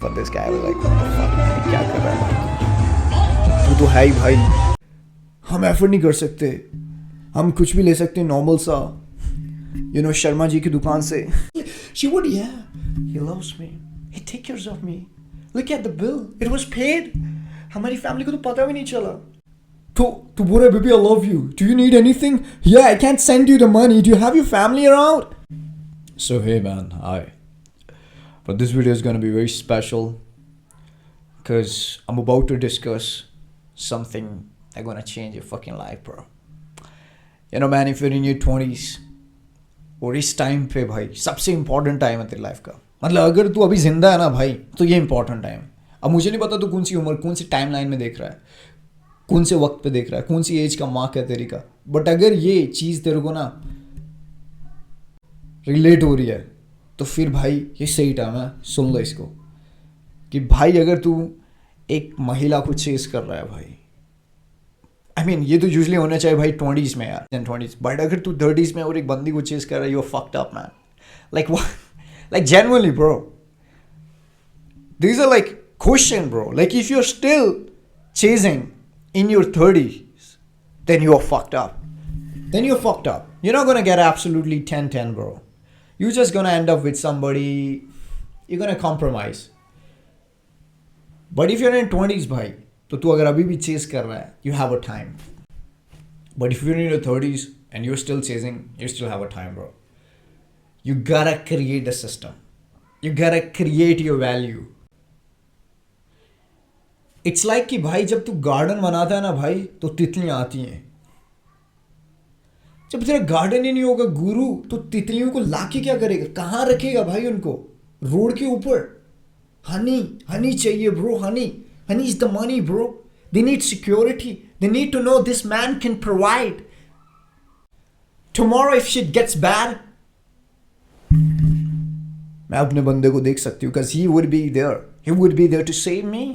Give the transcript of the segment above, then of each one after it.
for this guy. I was like, what the fuck man, क्या कर रहा है भाई? तू तो है ही भाई. हम एफर्ट नहीं कर सकते. हम कुछ भी ले सकते हैं नॉर्मल सा. You know शर्मा जी की दुकान से. She would, yeah. He loves me. He takes care of me. Look at the bill. It was paid. हमारी फैमिली को तो पता भी नहीं चला. तो बोल रहा baby I love you. Do you need anything? Yeah, I can't send you the money. Do you have your family around? So hey man, hi. But this video is gonna be very special because I'm about to discuss something that's gonna change your fucking life, bro. You know man, if you're in your 20s और इस time पे भाई सबसे important time है तेरी life का. मतलब अगर तू अभी जिंदा है ना भाई तो ये इम्पोर्टेंट टाइम. अब मुझे नहीं पता तू कौन सी उम्र कौन सी टाइम लाइन में देख रहा है, कौन से वक्त पे देख रहा है, कौन सी एज का मार्क है तेरी का. बट अगर ये चीज़ तेरे को ना रिलेट हो रही है तो फिर भाई ये सही टाइम है. सुन लो इसको कि भाई अगर तू एक महिला को चेस कर रहा है भाई, आई मीन ये तो यूजली होना चाहिए भाई 20s में यार, 20s. बट अगर तू 30s में और एक बंदी को चेस कर रहा है, you are fucked up man. Like genuinely bro, these are like question bro. Like if you're still chasing in your 30s, then you're fucked up. Then you're fucked up. You're not gonna get absolutely 10-10 bro. You're just gonna end up with somebody, you're gonna compromise. But if you're in 20s भाई, तो तू अगर अभी भी chess कर रहा है, you have a time. But if you're in your 30s and you're still chasing, you still have a time bro. You gotta create the system. You gotta create your value. It's like कि भाई जब तू garden बनाता है ना भाई तो तितलियां आती हैं. जब तेरा गार्डन ही नहीं होगा गुरु तो तितलियों को लाके क्या करेगा, कहाँ रखेगा भाई उनको? रोड के ऊपर. हनी चाहिए bro. Honey is the money bro. They need security. They need to know this man can provide. Tomorrow if shit gets bad, मैं अपने बंदे को देख सकती हूँ because he would be there to save me.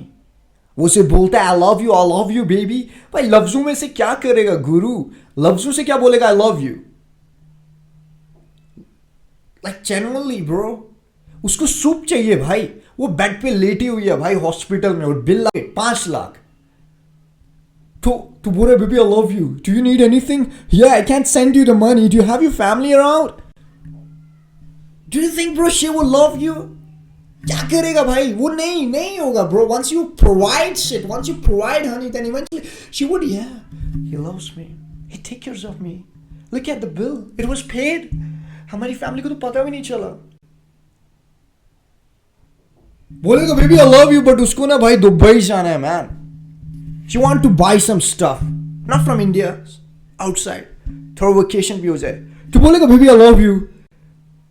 वो से बोलता है I love you baby. भाई लफ्जों में से क्या करेगा गुरु? लफ्जों से क्या बोलेगा I love you? Like genuinely bro. उसको सूप चाहिए भाई. वो बेड पे लेटी हुई है भाई हॉस्पिटल में और बिल 5 लाख. तो बोल रहा baby I love you. Do you need anything? Yeah, I can't send you the money. Do you have your family around? Do you think bro she will love you? क्या करेगा भाई? वो नहीं होगा bro. Once you provide shit, once you provide honey, then eventually she would, yeah. He loves me. He takes care of me. Look at the bill. It was paid. हमारी family को तो पता भी नहीं चला. बोलेगा baby I love you, but उसको ना भाई दुबई जाना है man. She want to buy some stuff, not from India, outside. थोड़ा वेकेशन भी हो जाए. तो बोलेगा baby I love you.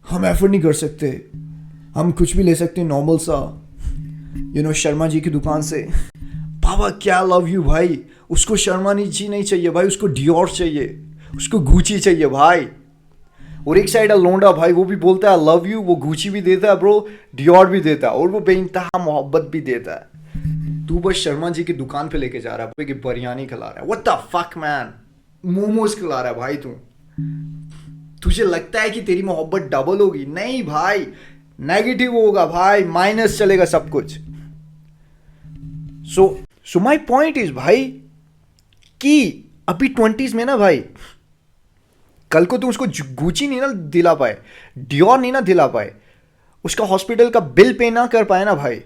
हम एफर्ट नहीं कर सकते. हम कुछ भी ले सकते हैं नॉर्मल सा. You know शर्मा जी की दुकान से. बाबा क्या लव यू भाई. उसको शर्मा जी नहीं चाहिए भाई, उसको डियोर चाहिए, उसको गुची चाहिए भाई. और एक साइड है लोंडा भाई, वो भी बोलता है लव यू, वो गुची भी देता है ब्रो, डियोर भी देता है और वो बेइंतहा मोहब्बत भी देता है. तू बस शर्मा जी की दुकान पे लेके जा रहा है कि बिरयानी खिला रहा है. What the fuck man. Momos खिला रहा है भाई तू. तुझे लगता है कि तेरी मोहब्बत डबल होगी? नहीं भाई, नेगेटिव होगा भाई, माइनस चलेगा सब कुछ. सो माई पॉइंट इज भाई कि अभी 20s में ना भाई, कल को तुम उसको गुची नहीं ना दिला पाए, डियोर नहीं ना दिला पाए, उसका हॉस्पिटल का बिल पे ना कर पाए ना भाई,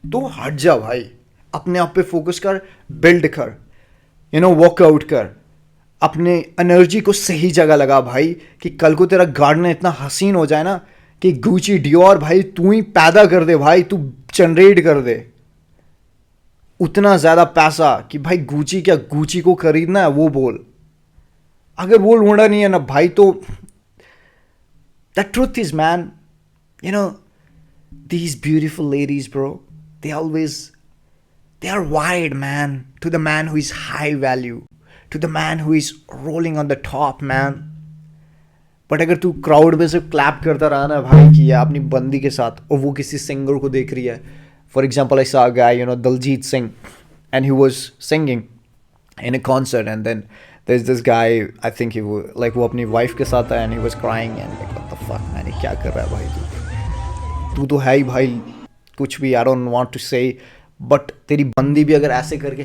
तो हट जा भाई. अपने आप पे फोकस कर, बिल्ड कर, वर्कआउट कर, अपने एनर्जी को सही जगह लगा भाई कि कल को तेरा गार्डन इतना हसीन हो जाए ना कि गुची डियोर भाई तू ही पैदा कर दे भाई, तू जनरेट कर दे उतना ज़्यादा पैसा कि भाई गुची क्या, गुची को खरीदना है वो बोल. अगर वो ढूंढा नहीं है ना भाई तो the truth is man, these beautiful ladies bro, they are wired man to the man who is high value, to the man who is rolling on the top man. But अगर तू क्राउड में से clap करता रहा ना भाई कि या अपनी बंदी के साथ और वो किसी सिंगर को देख रही है. For example I saw a guy, Daljit Singh, and he was singing in a concert and then there is this guy, I think वो अपनी वाइफ के साथ है and he was crying and like what the fuck man, क्या कर रहा है भाई तू तो है ही भाई कुछ भी, आई डोंट वांट टू से, बट तेरी बंदी भी अगर ऐसे करके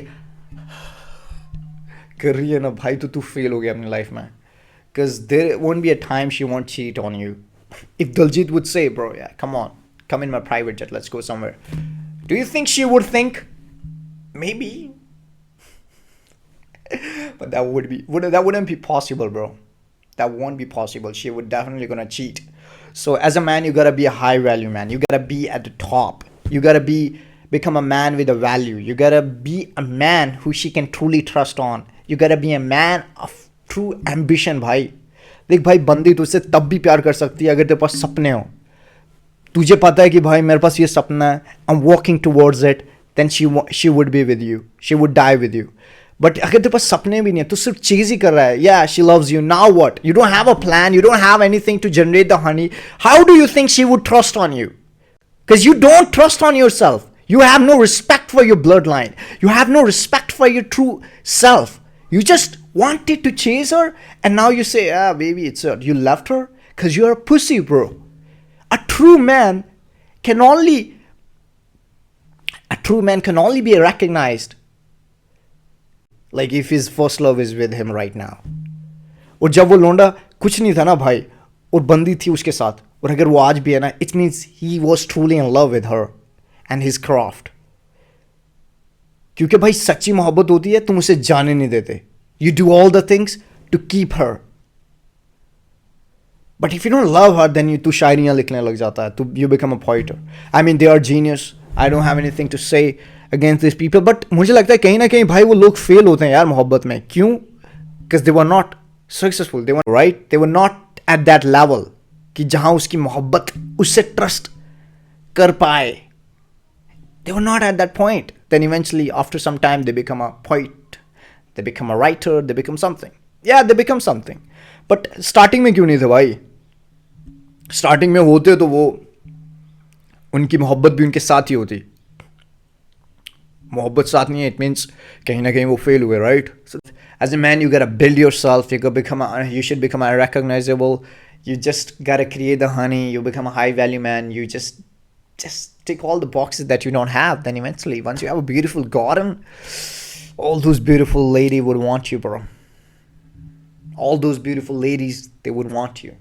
कर रही है ना भाई, तो तू फेल हो गया अपनी लाइफ में. Because there won't be a time she won't cheat on you. If Daljit would say, bro, yeah, come on, come in my private jet, let's go somewhere. Do you think she would think? Maybe. But that wouldn't be possible, bro. That won't be possible. She would definitely gonna cheat. So as a man, you gotta be a high value man. You gotta be at the top. You gotta become a man with a value. You gotta be a man who she can truly trust on. You gotta be a man of true ambition. भाई देख भाई, बंदी तुझसे तब भी प्यार कर सकती है अगर तेरे पास सपने हो. तुझे पता है कि भाई मेरे पास ये सपना है, I am working towards it, then she would be with you, she would die with you. But अगर तेरे पास सपने भी नहीं है, तो सिर्फ चीज ही कर रहा है. या she loves you, now what? You don't have a plan, you don't have anything to generate the honey. How do you think she would trust on you? Because you don't trust on yourself. You have no respect for your bloodline. You have no respect for your true self. You just wanted to chase her, and now you say, ah, baby, it's her. You left her because you're a pussy, bro. A true man can only be recognized like if his first love is with him right now. और जब वो लोंडा कुछ नहीं था ना भाई, और बंदी थी उसके साथ, और अगर वो आज भी है ना, it means he was truly in love with her and his craft. क्योंकि भाई सच्ची मोहब्बत होती है, तुम उसे जाने नहीं देते. You do all the things to keep her. But if you don't love her, then तू शायरियाँ लिखने लग जाता है, you become a poeter. I mean, they are genius. I don't have anything to say against these people. But मुझे लगता है कहीं ना कहीं भाई वो लोग फेल होते हैं यार मोहब्बत में. क्यों? Because they were not successful. They were right. They were not at that level कि जहाँ उसकी मोहब्बत उससे ट्रस्ट कर पाए. They were not at that point. Then eventually, after some time, they become a poet. They become a writer. They become something. Yeah, they become something. But starting में क्यों नहीं थे भाई? Starting में होते तो वो उनकी मोहब्बत भी उनके साथ ही होती. मोहब्बत साथ नहीं है, it means कहीं ना कहीं वो fail हुए, right? So as a man, you gotta build yourself. You should become unrecognizable. You just gotta create the honey. You become a high value man. You just tick all the boxes that you don't have. Then eventually, once you have a beautiful garden, all those beautiful ladies would want you, bro. All those beautiful ladies, they would want you.